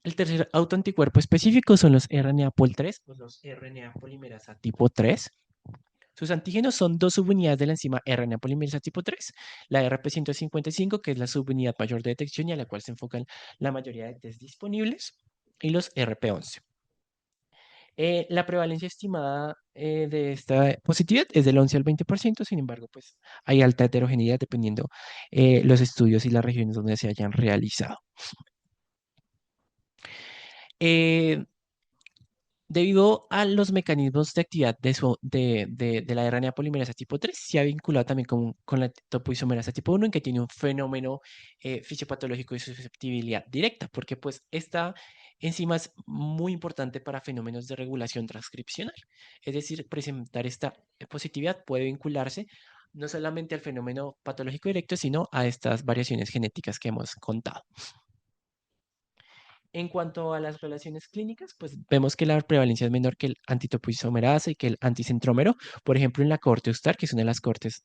El tercer autoanticuerpo específico son los RNA pol 3 o los RNA polimerasa tipo 3. Sus antígenos son dos subunidades de la enzima RNA polimerasa tipo 3, la RP155, que es la subunidad mayor de detección y a la cual se enfocan la mayoría de test disponibles, y los RP11. La prevalencia estimada de esta positividad es del 11 al 20%, sin embargo, pues hay alta heterogeneidad dependiendo los estudios y las regiones donde se hayan realizado. Eh, Debido a los mecanismos de actividad de la RNA polimerasa tipo 3, se ha vinculado también con la topoisomerasa tipo 1, en que tiene un fenómeno fisiopatológico de susceptibilidad directa, porque pues esta enzima es muy importante para fenómenos de regulación transcripcional. Es decir, presentar esta positividad puede vincularse no solamente al fenómeno patológico directo, sino a estas variaciones genéticas que hemos contado. En cuanto a las relaciones clínicas, pues vemos que la prevalencia es menor que el antitopoisomerasa y que el anticentrómero. Por ejemplo, en la cohorte EUSTAR, que es una de las cohortes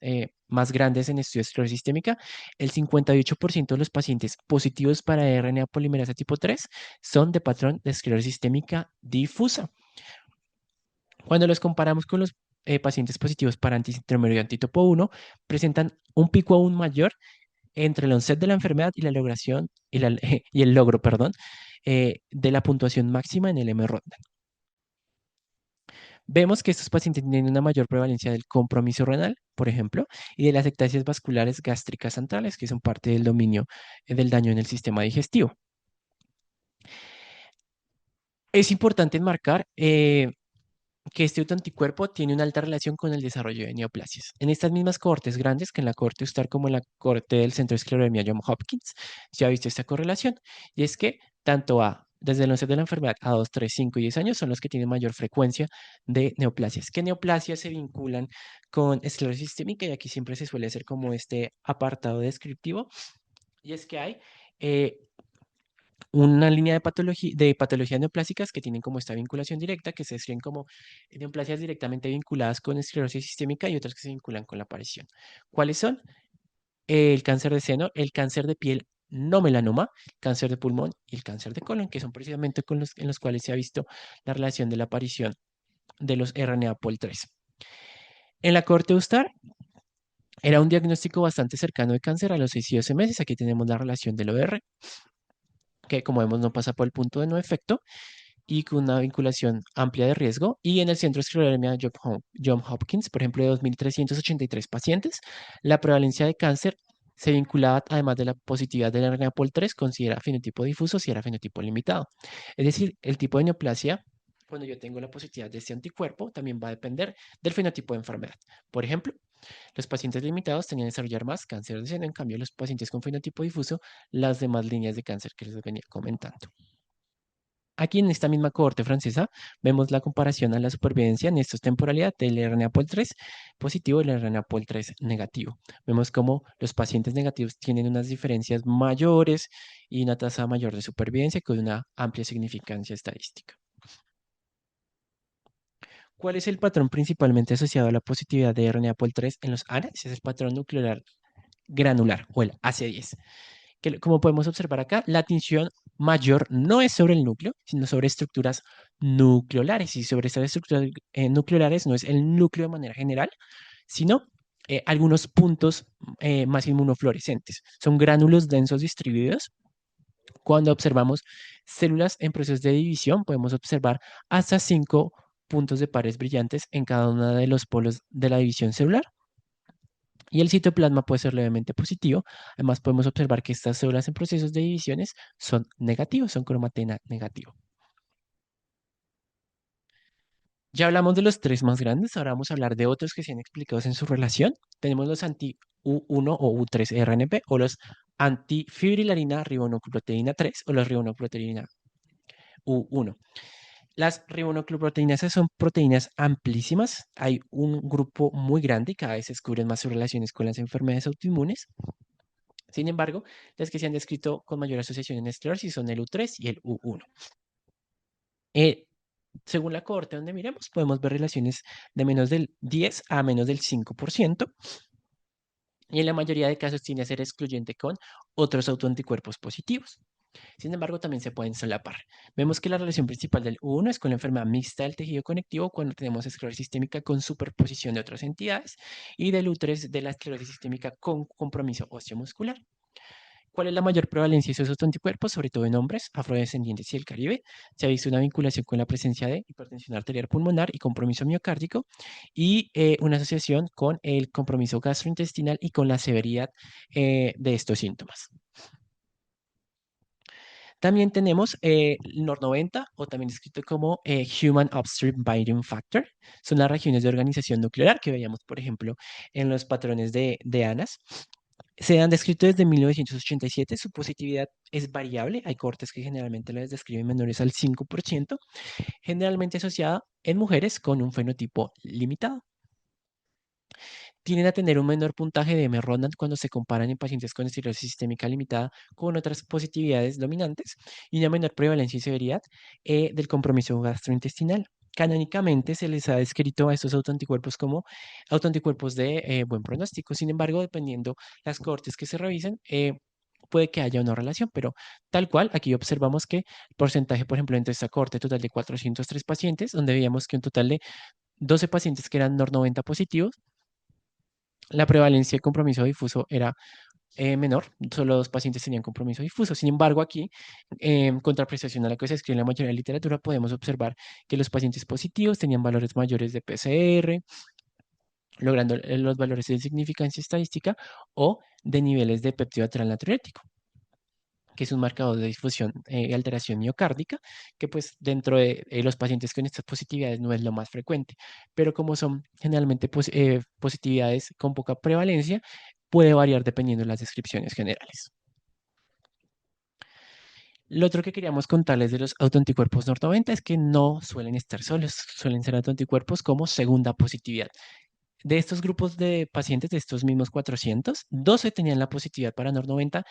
más grandes en estudios de esclerosis sistémica, el 58% de los pacientes positivos para RNA polimerasa tipo 3 son de patrón de esclerosis sistémica difusa. Cuando los comparamos con los pacientes positivos para anticentrómero y antitopo 1, presentan un pico aún mayor entre el onset de la enfermedad y la logración y el logro, perdón, de la puntuación máxima en el M-Rodnan. Vemos que estos pacientes tienen una mayor prevalencia del compromiso renal, por ejemplo, y de las ectasias vasculares gástricas centrales, que son parte del dominio del daño en el sistema digestivo. Es importante enmarcar que este autoanticuerpo tiene una alta relación con el desarrollo de neoplasias. En estas mismas cohortes grandes, que en la cohorte EUSTAR como en la cohorte del Centro de Esclerodermia Johns Hopkins, se ha visto esta correlación. Y es que desde el onset de la enfermedad a 2, 3, 5 y 10 años son los que tienen mayor frecuencia de neoplasias. ¿Qué neoplasias se vinculan con esclerosis sistémica? Y aquí siempre se suele hacer como este apartado descriptivo. Y es que hay eh, una línea de patologías neoplásicas que tienen como esta vinculación directa, que se describen como neoplasias directamente vinculadas con esclerosis sistémica y otras que se vinculan con la aparición. ¿Cuáles son? El cáncer de seno, el cáncer de piel no melanoma, cáncer de pulmón y el cáncer de colon, que son precisamente en los cuales se ha visto la relación de la aparición de los RNA pol 3. En la corte Ustar era un diagnóstico bastante cercano de cáncer a los 6 y 12 meses. Aquí tenemos la relación del OR, que como vemos no pasa por el punto de no efecto, y con una vinculación amplia de riesgo. Y en el Centro de Esclerodermia Johns Hopkins, por ejemplo, de 2.383 pacientes, la prevalencia de cáncer se vinculaba, además de la positividad del RNA pol 3, con si era fenotipo difuso o si era fenotipo limitado. Es decir, el tipo de neoplasia, cuando yo tengo la positividad de este anticuerpo, también va a depender del fenotipo de enfermedad. Por ejemplo, los pacientes limitados tenían que desarrollar más cáncer de seno, en cambio, los pacientes con fenotipo difuso, las demás líneas de cáncer que les venía comentando. Aquí en esta misma cohorte francesa vemos la comparación a la supervivencia en esta temporalidad del RNA pol 3 positivo y el RNA pol 3 negativo. Vemos cómo los pacientes negativos tienen unas diferencias mayores y una tasa mayor de supervivencia con una amplia significancia estadística. ¿Cuál es el patrón principalmente asociado a la positividad de RNA pol 3 en los ANA? Ese es el patrón nuclear granular o el AC10. Que, como podemos observar acá, la tinción mayor no es sobre el núcleo, sino sobre estructuras nucleolares. Y sobre estas estructuras nucleolares no es el núcleo de manera general, sino algunos puntos más inmunofluorescentes. Son gránulos densos distribuidos. Cuando observamos células en procesos de división, podemos observar hasta 5 puntos de pares brillantes en cada uno de los polos de la división celular. Y el citoplasma puede ser levemente positivo. Además, podemos observar que estas células en procesos de divisiones son negativos, son cromatena negativo. Ya hablamos de los tres más grandes, ahora vamos a hablar de otros que se han explicado en su relación. Tenemos los anti-U1 o U3-RNP o los antifibrilarina ribonucleoproteína 3 o los ribonucleoproteína U1. Las ribonucleoproteínas son proteínas amplísimas. Hay un grupo muy grande y cada vez se descubren más sus relaciones con las enfermedades autoinmunes. Sin embargo, las que se han descrito con mayor asociación en esclerosis son el U3 y el U1. Eh, Según la cohorte donde miremos, podemos ver relaciones de menos del 10 a menos del 5%, y en la mayoría de casos tiende a ser excluyente con otros autoanticuerpos positivos. Sin embargo, también se pueden solapar. Vemos que la relación principal del U1 es con la enfermedad mixta del tejido conectivo cuando tenemos esclerosis sistémica con superposición de otras entidades y del U3 de la esclerosis sistémica con compromiso osteomuscular. ¿Cuál es la mayor prevalencia de esos anticuerpos, sobre todo en hombres, afrodescendientes y el Caribe? Se ha visto una vinculación con la presencia de hipertensión arterial pulmonar y compromiso miocárdico y una asociación con el compromiso gastrointestinal y con la severidad de estos síntomas. También tenemos el NOR90, o también escrito como Human Upstream Binding Factor. Son las regiones de organización nuclear que veíamos, por ejemplo, en los patrones de ANAS. Se han descrito desde 1987, su positividad es variable, hay cortes que generalmente las describen menores al 5%, generalmente asociada en mujeres con un fenotipo limitado. Tienden a tener un menor puntaje de M-Roland cuando se comparan en pacientes con esclerosis sistémica limitada con otras positividades dominantes y una menor prevalencia y severidad del compromiso gastrointestinal. Canónicamente se les ha descrito a estos autoanticuerpos como autoanticuerpos de buen pronóstico. Sin embargo, dependiendo las cohortes que se revisen, puede que haya una relación, pero tal cual, aquí observamos que el porcentaje, por ejemplo, entre esta cohorte total de 403 pacientes, donde veíamos que un total de 12 pacientes que eran NOR90 positivos, la prevalencia de compromiso difuso era menor, solo 2 pacientes tenían compromiso difuso. Sin embargo, aquí, en contraprestación a lo que se escribe en la mayoría de la literatura, podemos observar que los pacientes positivos tenían valores mayores de PCR, logrando los valores de significancia estadística o de niveles de péptido lateral natriurético, que es un marcador de difusión y alteración miocárdica, que pues dentro de los pacientes con estas positividades no es lo más frecuente, pero como son generalmente positividades con poca prevalencia, puede variar dependiendo de las descripciones generales. Lo otro que queríamos contarles de los autoanticuerpos NOR90 es que no suelen estar solos, suelen ser autoanticuerpos como segunda positividad. De estos grupos de pacientes, de estos mismos 400, 12 tenían la positividad para NOR90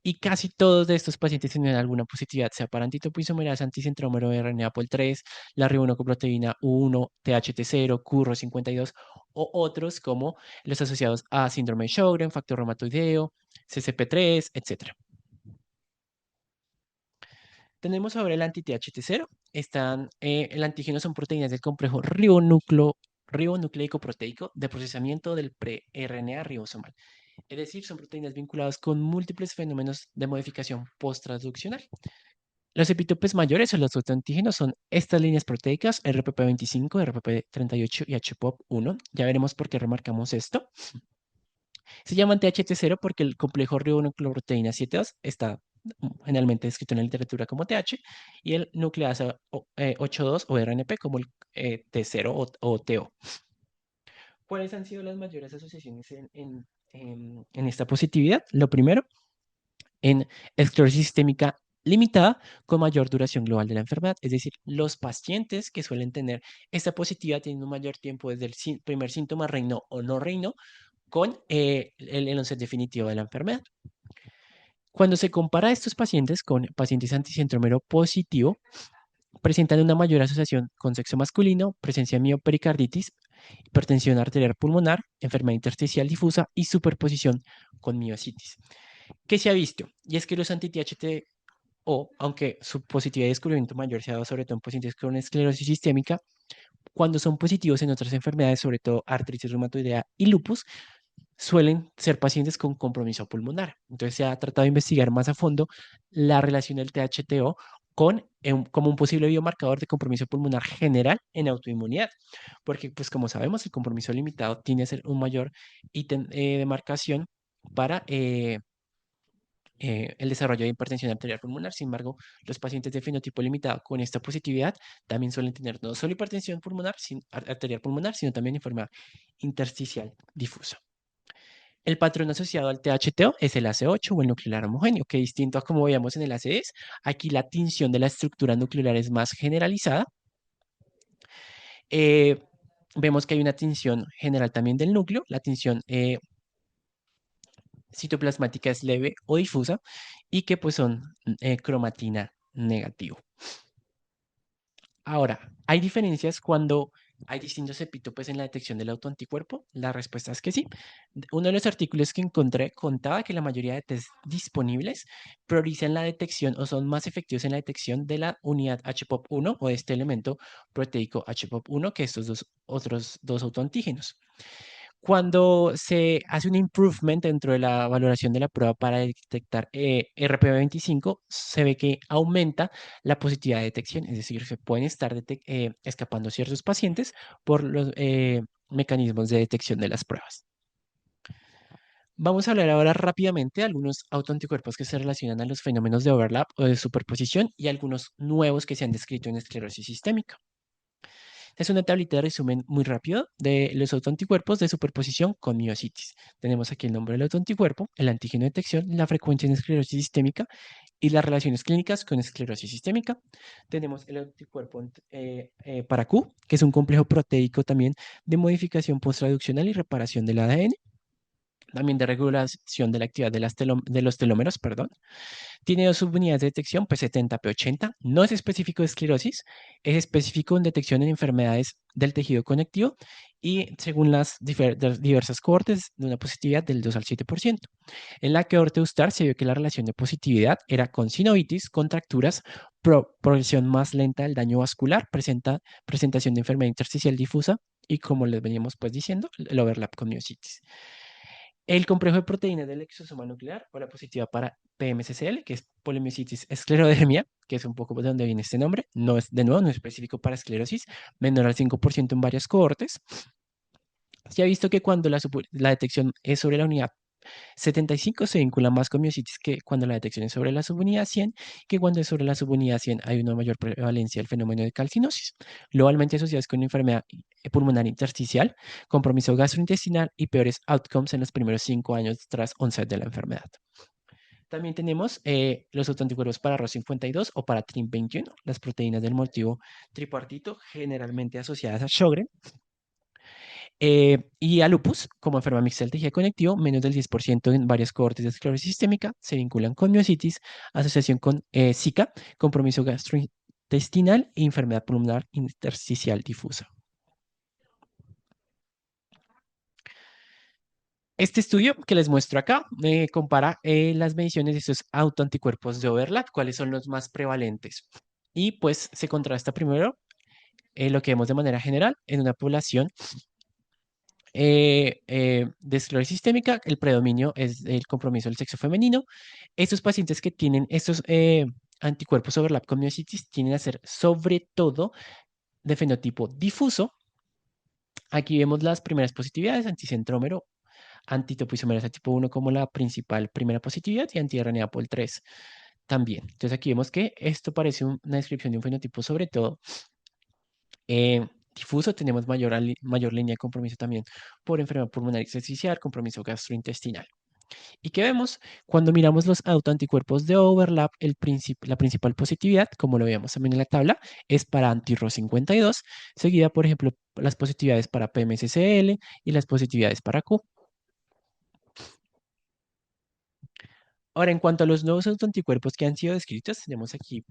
y casi todos de estos pacientes tenían alguna positividad, sea para antitopoisomerasa, anticentrómero de RNA pol 3, la ribonucleoproteína U1, THT0, CURRO52 o otros como los asociados a síndrome de Sjögren, factor reumatoideo, CCP3, etc. Tenemos ahora el anti-THT0. El antígeno son proteínas del complejo ribonucleico proteico de procesamiento del pre-RNA ribosomal. Es decir, son proteínas vinculadas con múltiples fenómenos de modificación post-transduccional. Los epitopes mayores o los autoantígenos son estas líneas proteicas, RPP25, RPP38 y HPOP1. Ya veremos por qué remarcamos esto. Se llaman THT0 porque el complejo ribonucleoproteína 7.2 está generalmente descrito en la literatura como TH y el nucleasa 8.2 o RNP como el T0 o TO. ¿Cuáles han sido las mayores asociaciones en esta positividad? Lo primero, en esclerosis sistémica limitada con mayor duración global de la enfermedad, es decir, los pacientes que suelen tener esta positividad tienen un mayor tiempo desde el primer síntoma reino o no reino con el onset definitivo de la enfermedad. Cuando se compara a estos pacientes con pacientes anticentrómero positivo, Presentan una mayor asociación con sexo masculino, presencia de miopericarditis, hipertensión arterial pulmonar, enfermedad intersticial difusa y superposición con miositis. ¿Qué se ha visto? Y es que los anti-THT-O, aunque su positividad y descubrimiento mayor se ha dado sobre todo en pacientes con esclerosis sistémica, cuando son positivos en otras enfermedades, sobre todo artritis reumatoidea y lupus, suelen ser pacientes con compromiso pulmonar. Entonces se ha tratado de investigar más a fondo la relación del THTO como un posible biomarcador de compromiso pulmonar general en autoinmunidad, porque pues como sabemos el compromiso limitado tiene a ser un mayor ítem de marcación para el desarrollo de hipertensión arterial pulmonar. Sin embargo, los pacientes de fenotipo limitado con esta positividad también suelen tener no solo hipertensión pulmonar, arterial pulmonar, sino también enfermedad intersticial difusa. El patrón asociado al THTO es el AC8 o el nuclear homogéneo, que distinto a como veíamos en el ACS, aquí la tinción de la estructura nuclear es más generalizada. Eh, Vemos que hay una tinción general también del núcleo, la tinción citoplasmática es leve o difusa y que pues son cromatina negativo. Ahora, ¿hay diferencias cuando hay distintos epítopes en la detección del autoanticuerpo? La respuesta es que sí. Uno de los artículos que encontré contaba que la mayoría de test disponibles priorizan la detección o son más efectivos en la detección de la unidad HPOP1 o de este elemento proteico HPOP1 que estos otros dos autoantígenos. Cuando se hace un improvement dentro de la valoración de la prueba para detectar RPV25, se ve que aumenta la positividad de detección, es decir, se pueden estar escapando ciertos pacientes por los mecanismos de detección de las pruebas. Vamos a hablar ahora rápidamente de algunos autoanticuerpos que se relacionan a los fenómenos de overlap o de superposición y algunos nuevos que se han descrito en esclerosis sistémica. Es una tablita de resumen muy rápido de los autoanticuerpos de superposición con miositis. Tenemos aquí el nombre del autoanticuerpo, el antígeno de detección, la frecuencia en esclerosis sistémica y las relaciones clínicas con esclerosis sistémica. Tenemos el anticuerpo para Q, que es un complejo proteico también de modificación posttraduccional y reparación del ADN, también de regulación de la actividad de los telómeros, perdón. Tiene dos subunidades de detección, P70, P80. No es específico de esclerosis, es específico en detección en enfermedades del tejido conectivo y según las diversas cohortes de una positividad del 2 al 7%. En la cohorte Eustar se vio que la relación de positividad era con sinovitis, contracturas, progresión más lenta del daño vascular, presentación de enfermedad intersticial difusa y como les veníamos pues diciendo, el overlap con miositis. El complejo de proteínas del exosoma nuclear o la positiva para PMSCL, que es polimiositis esclerodermia, que es un poco de donde viene este nombre, no es de nuevo, no es específico para esclerosis, menor al 5% en varias cohortes. Se ha visto que cuando la detección es sobre la unidad 75 se vincula más con miositis que cuando la detección es sobre la subunidad 100, que cuando es sobre la subunidad 100 hay una mayor prevalencia del fenómeno de calcinosis, globalmente asociadas con una enfermedad pulmonar intersticial, compromiso gastrointestinal y peores outcomes en los primeros 5 años tras onset de la enfermedad. También tenemos los autoanticuerpos para ROS52 o para TRIM21, las proteínas del motivo tripartito generalmente asociadas a Sjögren, y a lupus, como enfermedad mixta del tejido conectivo, menos del 10% en varias cohortes de esclerosis sistémica, se vinculan con miositis, asociación con Zika, compromiso gastrointestinal e enfermedad pulmonar intersticial difusa. Este estudio que les muestro acá compara las mediciones de estos autoanticuerpos de overlap, cuáles son los más prevalentes. Y pues se contrasta primero lo que vemos de manera general en una población de esclerosis sistémica, el predominio es el compromiso del sexo femenino. Estos pacientes que tienen estos anticuerpos overlap con miositis tienden a ser sobre todo de fenotipo difuso. Aquí vemos las primeras positividades, anticentrómero, antitopoisomerasa tipo 1 como la principal primera positividad y anti-RNA pol 3 también. Entonces aquí vemos que esto parece una descripción de un fenotipo sobre todo difuso. Tenemos mayor línea de compromiso también por enfermedad pulmonar intersticial, compromiso gastrointestinal. ¿Y qué vemos? Cuando miramos los autoanticuerpos de overlap, la principal positividad, como lo veíamos también en la tabla, es para anti-RO52, seguida, por ejemplo, las positividades para PMSCL y las positividades para Q. Ahora, en cuanto a los nuevos autoanticuerpos que han sido descritos, tenemos aquí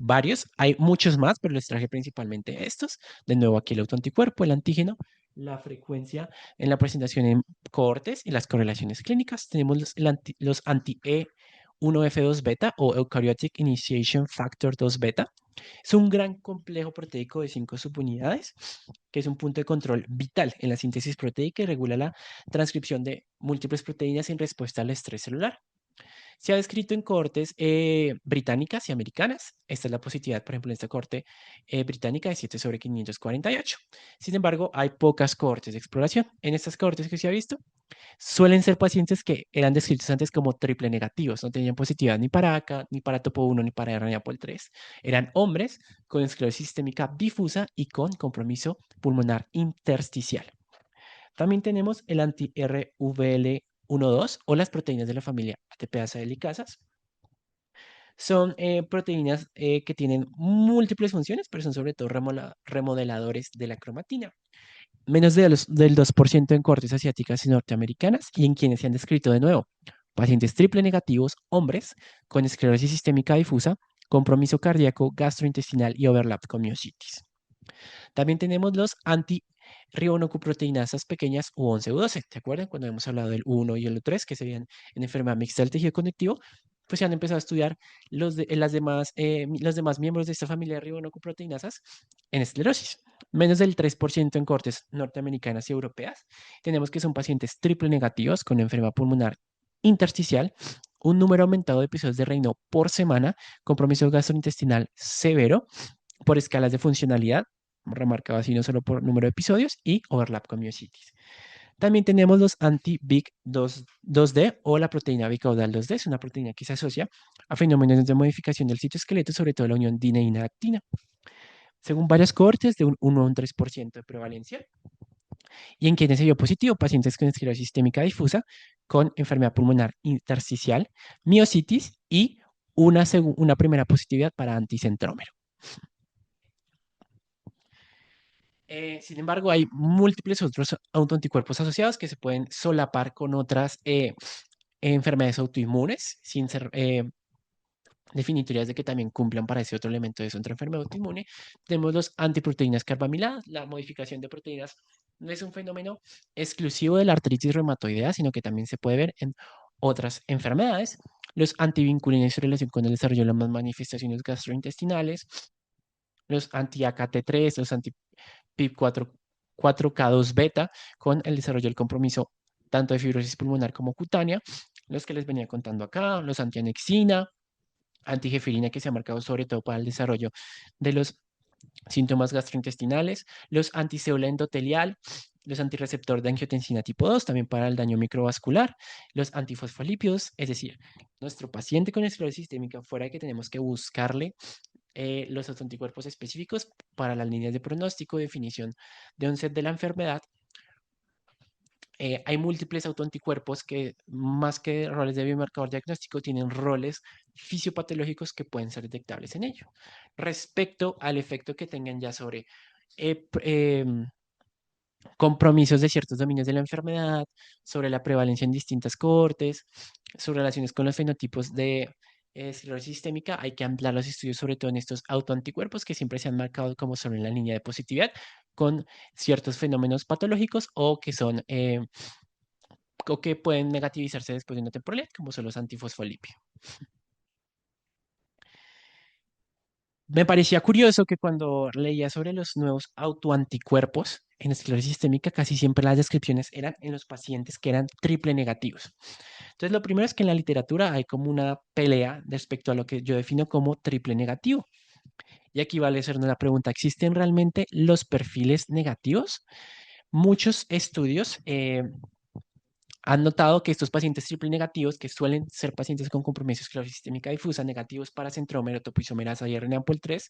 varios, hay muchos más, pero les traje principalmente estos. De nuevo aquí el autoanticuerpo, el antígeno, la frecuencia en la presentación en cohortes y las correlaciones clínicas. Tenemos los anti-E1F2 beta o Eukaryotic Initiation Factor 2 beta. Es un gran complejo proteico de 5 subunidades, que es un punto de control vital en la síntesis proteica y regula la transcripción de múltiples proteínas en respuesta al estrés celular. Se ha descrito en cohortes británicas y americanas. Esta es la positividad, por ejemplo, en esta cohorte británica de 7 sobre 548. Sin embargo, hay pocas cohortes de exploración. En estas cohortes que se ha visto, suelen ser pacientes que eran descritos antes como triple negativos, no tenían positividad ni para ACA, ni para topo 1, ni para RNA pol 3. Eran hombres con esclerosis sistémica difusa y con compromiso pulmonar intersticial. También tenemos el anti-RVL12 o las proteínas de la familia ATPasa helicasas. Son proteínas que tienen múltiples funciones, pero son sobre todo remodeladores de la cromatina. Menos del 2% en cortes asiáticas y norteamericanas y en quienes se han descrito de nuevo pacientes triple negativos, hombres con esclerosis sistémica difusa, compromiso cardíaco, gastrointestinal y overlap con miositis. También tenemos los antirribonucleoproteinasas pequeñas U11-U12. ¿Te acuerdan cuando hemos hablado del U1 y el U3 que se veían en enfermedad mixta del tejido conectivo? Pues se han empezado a estudiar los demás miembros de esta familia de ribonucleoproteinasas en esclerosis. Menos del 3% en cortes norteamericanas y europeas. Tenemos que son pacientes triple negativos con enfermedad pulmonar intersticial, un número aumentado de episodios de Raynaud por semana, compromiso gastrointestinal severo por escalas de funcionalidad, remarcado así no solo por número de episodios, y overlap con miositis. También tenemos los anti-BIC 2D o la proteína bicaudal 2D, es una proteína que se asocia a fenómenos de modificación del citoesqueleto, sobre todo la unión dineína-actina. Según varias cohortes, de un 1 a un 3% de prevalencia. Y en quienes se dio positivo, pacientes con esclerosis sistémica difusa, con enfermedad pulmonar intersticial, miositis y una primera positividad para anticentrómero. Sin embargo, hay múltiples otros autoanticuerpos asociados que se pueden solapar con otras enfermedades autoinmunes sin ser definitorias de que también cumplan para ese otro elemento de esa otra enfermedad autoinmune. Tenemos los antiproteínas carbamiladas. La modificación de proteínas no es un fenómeno exclusivo de la artritis reumatoidea, sino que también se puede ver en otras enfermedades. Los antivinculines en relación con el desarrollo de las manifestaciones gastrointestinales, los anti-AKT3, los anti-PIP4, 4K2 beta, con el desarrollo del compromiso tanto de fibrosis pulmonar como cutánea, los que les venía contando acá, los antianexina, antigefirina que se ha marcado sobre todo para el desarrollo de los síntomas gastrointestinales, los anticélula endotelial, los antirreceptor de angiotensina tipo 2, también para el daño microvascular, los antifosfolípidos, es decir, nuestro paciente con esclerosis sistémica, fuera de que tenemos que buscarle los anticuerpos específicos para las líneas de pronóstico, definición de onset de la enfermedad. Hay múltiples autoanticuerpos que, más que roles de biomarcador diagnóstico, tienen roles fisiopatológicos que pueden ser detectables en ello. Respecto al efecto que tengan ya sobre compromisos de ciertos dominios de la enfermedad, sobre la prevalencia en distintas cohortes, sus relaciones con los fenotipos de esclerosis sistémica, hay que ampliar los estudios sobre todo en estos autoanticuerpos que siempre se han marcado como son en la línea de positividad con ciertos fenómenos patológicos o que son o que pueden negativizarse después de una temporalidad, como son los antifosfolípidos. Me parecía curioso que cuando leía sobre los nuevos autoanticuerpos en esclerosis sistémica, casi siempre las descripciones eran en los pacientes que eran triple negativos. Entonces, lo primero es que en la literatura hay como una pelea respecto a lo que yo defino como triple negativo. Y aquí vale hacernos la pregunta, ¿existen realmente los perfiles negativos? Muchos estudios han notado que estos pacientes triple negativos, que suelen ser pacientes con compromiso de esclerosis sistémica difusa, negativos para centrómero, topoisomerasa y RNA pol 3,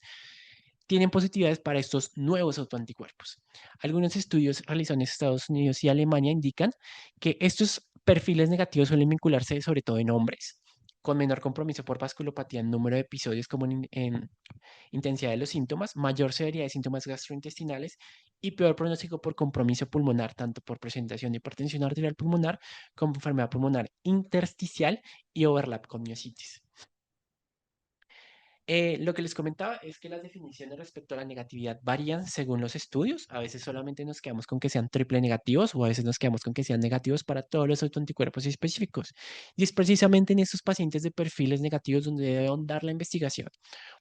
tienen positividades para estos nuevos autoanticuerpos. Algunos estudios realizados en Estados Unidos y Alemania indican que estos perfiles negativos suelen vincularse sobre todo en hombres, con menor compromiso por vasculopatía en número de episodios como en intensidad de los síntomas, mayor severidad de síntomas gastrointestinales y peor pronóstico por compromiso pulmonar, tanto por presentación de hipertensión arterial pulmonar como enfermedad pulmonar intersticial y overlap con miositis. Lo que les comentaba es que las definiciones respecto a la negatividad varían según los estudios. A veces solamente nos quedamos con que sean triple negativos o a veces nos quedamos con que sean negativos para todos los autoanticuerpos específicos. Y es precisamente en estos pacientes de perfiles negativos donde debe ahondar la investigación.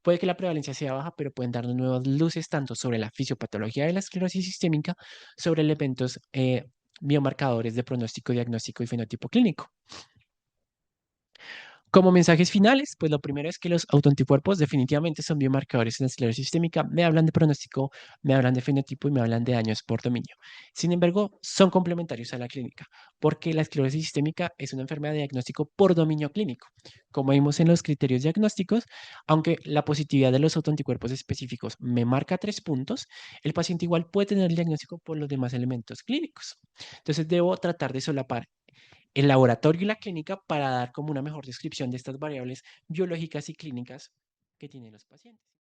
Puede que la prevalencia sea baja, pero pueden darnos nuevas luces tanto sobre la fisiopatología de la esclerosis sistémica, sobre elementos biomarcadores de pronóstico, diagnóstico y fenotipo clínico. Como mensajes finales, pues lo primero es que los autoanticuerpos definitivamente son biomarcadores en la esclerosis sistémica. Me hablan de pronóstico, me hablan de fenotipo y me hablan de daños por dominio. Sin embargo, son complementarios a la clínica, porque la esclerosis sistémica es una enfermedad de diagnóstico por dominio clínico. Como vimos en los criterios diagnósticos, aunque la positividad de los autoanticuerpos específicos me marca 3 puntos, el paciente igual puede tener el diagnóstico por los demás elementos clínicos. Entonces, debo tratar de solapar el laboratorio y la clínica para dar como una mejor descripción de estas variables biológicas y clínicas que tienen los pacientes.